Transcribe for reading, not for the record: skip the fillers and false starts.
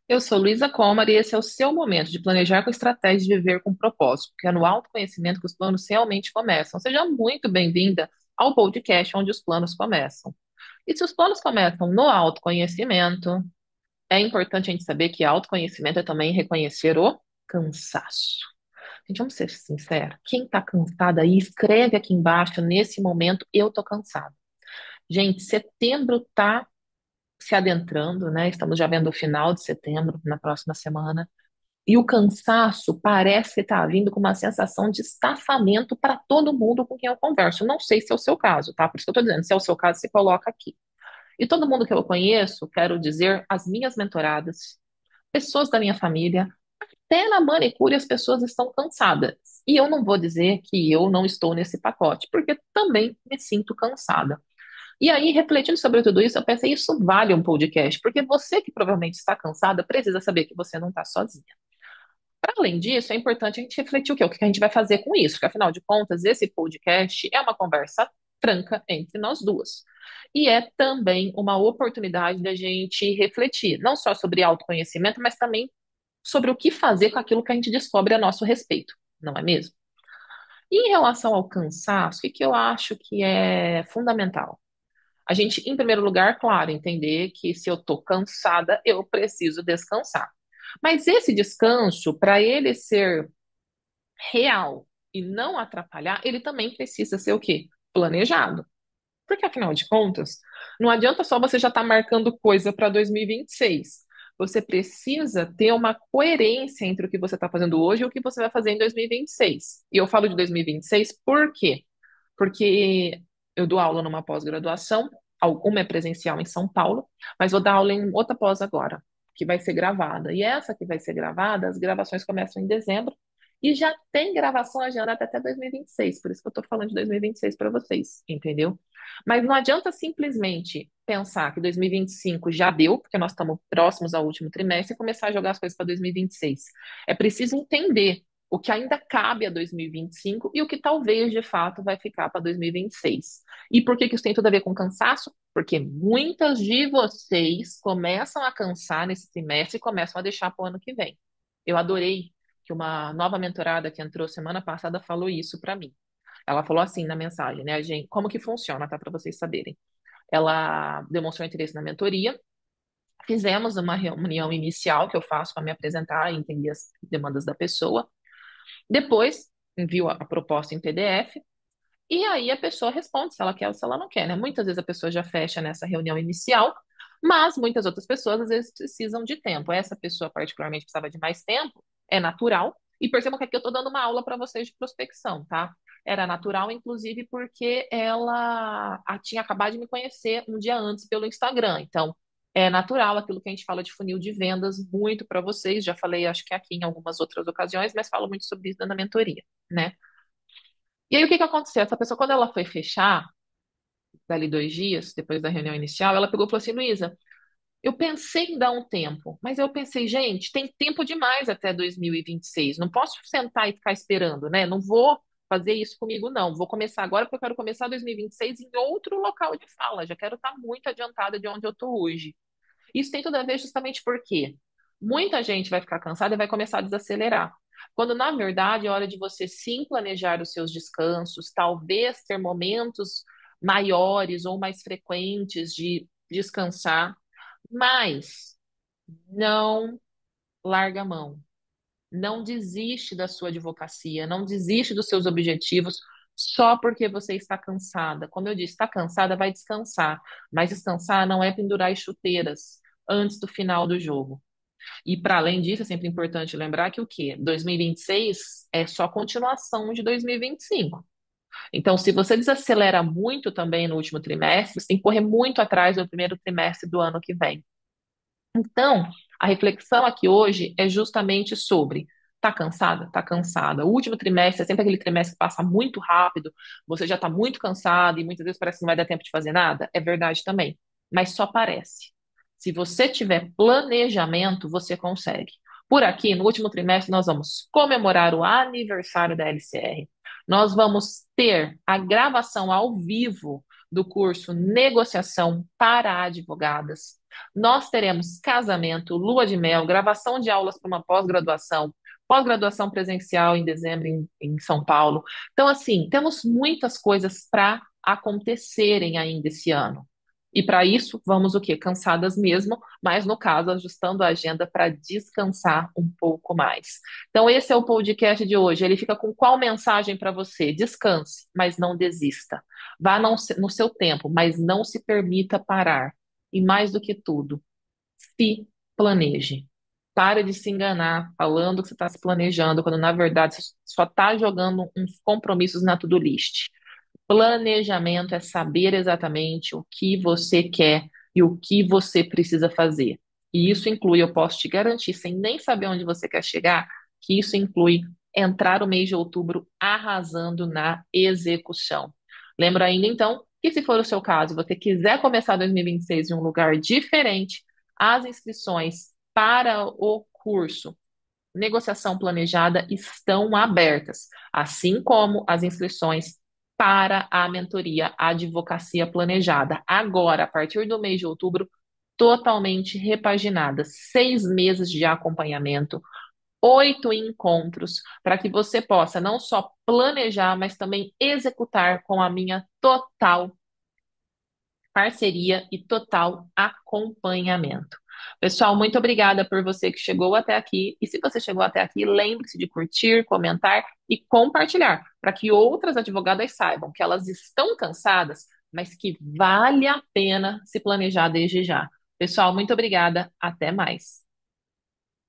Eu sou Luísa Comar e esse é o seu momento de planejar com estratégia de viver com propósito, porque é no autoconhecimento que os planos realmente começam. Seja muito bem-vinda ao podcast onde os planos começam. E se os planos começam no autoconhecimento, é importante a gente saber que autoconhecimento é também reconhecer o cansaço. Gente, vamos ser sinceros. Quem tá cansado aí, escreve aqui embaixo, nesse momento, eu tô cansado. Gente, setembro tá se adentrando, né? Estamos já vendo o final de setembro, na próxima semana. E o cansaço parece estar vindo com uma sensação de estafamento para todo mundo com quem eu converso. Não sei se é o seu caso, tá? Por isso que eu estou dizendo, se é o seu caso, você coloca aqui. E todo mundo que eu conheço, quero dizer, as minhas mentoradas, pessoas da minha família, até na manicure as pessoas estão cansadas. E eu não vou dizer que eu não estou nesse pacote, porque também me sinto cansada. E aí, refletindo sobre tudo isso, eu pensei, isso vale um podcast, porque você que provavelmente está cansada precisa saber que você não está sozinha. Para além disso, é importante a gente refletir o quê? O que a gente vai fazer com isso, porque afinal de contas, esse podcast é uma conversa franca entre nós duas. E é também uma oportunidade da gente refletir, não só sobre autoconhecimento, mas também sobre o que fazer com aquilo que a gente descobre a nosso respeito, não é mesmo? E em relação ao cansaço, o que eu acho que é fundamental? A gente, em primeiro lugar, claro, entender que se eu estou cansada, eu preciso descansar. Mas esse descanso, para ele ser real e não atrapalhar, ele também precisa ser o quê? Planejado. Porque, afinal de contas, não adianta só você já estar marcando coisa para 2026. Você precisa ter uma coerência entre o que você está fazendo hoje e o que você vai fazer em 2026. E eu falo de 2026 por quê? Porque eu dou aula numa pós-graduação, alguma é presencial em São Paulo, mas vou dar aula em outra pós agora, que vai ser gravada. E essa que vai ser gravada, as gravações começam em dezembro e já tem gravação agendada até 2026, por isso que eu estou falando de 2026 para vocês, entendeu? Mas não adianta simplesmente pensar que 2025 já deu, porque nós estamos próximos ao último trimestre, e começar a jogar as coisas para 2026. É preciso entender o que ainda cabe a 2025 e o que talvez de fato vai ficar para 2026. E por que que isso tem tudo a ver com cansaço? Porque muitas de vocês começam a cansar nesse trimestre e começam a deixar para o ano que vem. Eu adorei que uma nova mentorada que entrou semana passada falou isso para mim. Ela falou assim na mensagem, né, gente? Como que funciona, tá? Para vocês saberem. Ela demonstrou interesse na mentoria. Fizemos uma reunião inicial que eu faço para me apresentar e entender as demandas da pessoa. Depois, envio a proposta em PDF e aí a pessoa responde se ela quer ou se ela não quer, né? Muitas vezes a pessoa já fecha nessa reunião inicial, mas muitas outras pessoas às vezes precisam de tempo. Essa pessoa particularmente precisava de mais tempo, é natural. E percebam que aqui eu estou dando uma aula para vocês de prospecção, tá? Era natural, inclusive, porque ela tinha acabado de me conhecer um dia antes pelo Instagram. Então, é natural aquilo que a gente fala de funil de vendas muito para vocês. Já falei, acho que aqui em algumas outras ocasiões, mas falo muito sobre isso na mentoria, né? E aí, o que que aconteceu? Essa pessoa, quando ela foi fechar, dali 2 dias, depois da reunião inicial, ela pegou e falou assim, Luísa, eu pensei em dar um tempo, mas eu pensei, gente, tem tempo demais até 2026. Não posso sentar e ficar esperando, né? Não vou fazer isso comigo, não. Vou começar agora porque eu quero começar 2026 em outro local de fala. Já quero estar muito adiantada de onde eu estou hoje. Isso tem tudo a ver justamente porque muita gente vai ficar cansada e vai começar a desacelerar. Quando, na verdade, é hora de você sim planejar os seus descansos, talvez ter momentos maiores ou mais frequentes de descansar, mas não larga a mão. Não desiste da sua advocacia, não desiste dos seus objetivos só porque você está cansada. Como eu disse, está cansada, vai descansar. Mas descansar não é pendurar as chuteiras antes do final do jogo. E para além disso, é sempre importante lembrar que o quê? 2026 é só continuação de 2025. Então, se você desacelera muito também no último trimestre, você tem que correr muito atrás do primeiro trimestre do ano que vem. Então, a reflexão aqui hoje é justamente sobre tá cansada? Tá cansada. O último trimestre é sempre aquele trimestre que passa muito rápido, você já está muito cansado e muitas vezes parece que não vai dar tempo de fazer nada. É verdade também, mas só parece. Se você tiver planejamento, você consegue. Por aqui, no último trimestre, nós vamos comemorar o aniversário da LCR. Nós vamos ter a gravação ao vivo do curso Negociação para Advogadas. Nós teremos casamento, lua de mel, gravação de aulas para uma pós-graduação, pós-graduação presencial em dezembro em São Paulo. Então, assim, temos muitas coisas para acontecerem ainda esse ano. E para isso, vamos o quê? Cansadas mesmo, mas no caso, ajustando a agenda para descansar um pouco mais. Então, esse é o podcast de hoje. Ele fica com qual mensagem para você? Descanse, mas não desista. Vá no seu tempo, mas não se permita parar. E mais do que tudo, se planeje. Pare de se enganar falando que você está se planejando, quando na verdade você só está jogando uns compromissos na to-do list. Planejamento é saber exatamente o que você quer e o que você precisa fazer. E isso inclui, eu posso te garantir, sem nem saber onde você quer chegar, que isso inclui entrar o mês de outubro arrasando na execução. Lembra ainda, então, que se for o seu caso, você quiser começar 2026 em um lugar diferente, as inscrições para o curso Negociação Planejada estão abertas, assim como as inscrições para a mentoria Advocacia Planejada. Agora, a partir do mês de outubro, totalmente repaginadas, 6 meses de acompanhamento, 8 encontros, para que você possa não só planejar, mas também executar com a minha total parceria e total acompanhamento. Pessoal, muito obrigada por você que chegou até aqui. E se você chegou até aqui, lembre-se de curtir, comentar e compartilhar, para que outras advogadas saibam que elas estão cansadas, mas que vale a pena se planejar desde já. Pessoal, muito obrigada. Até mais.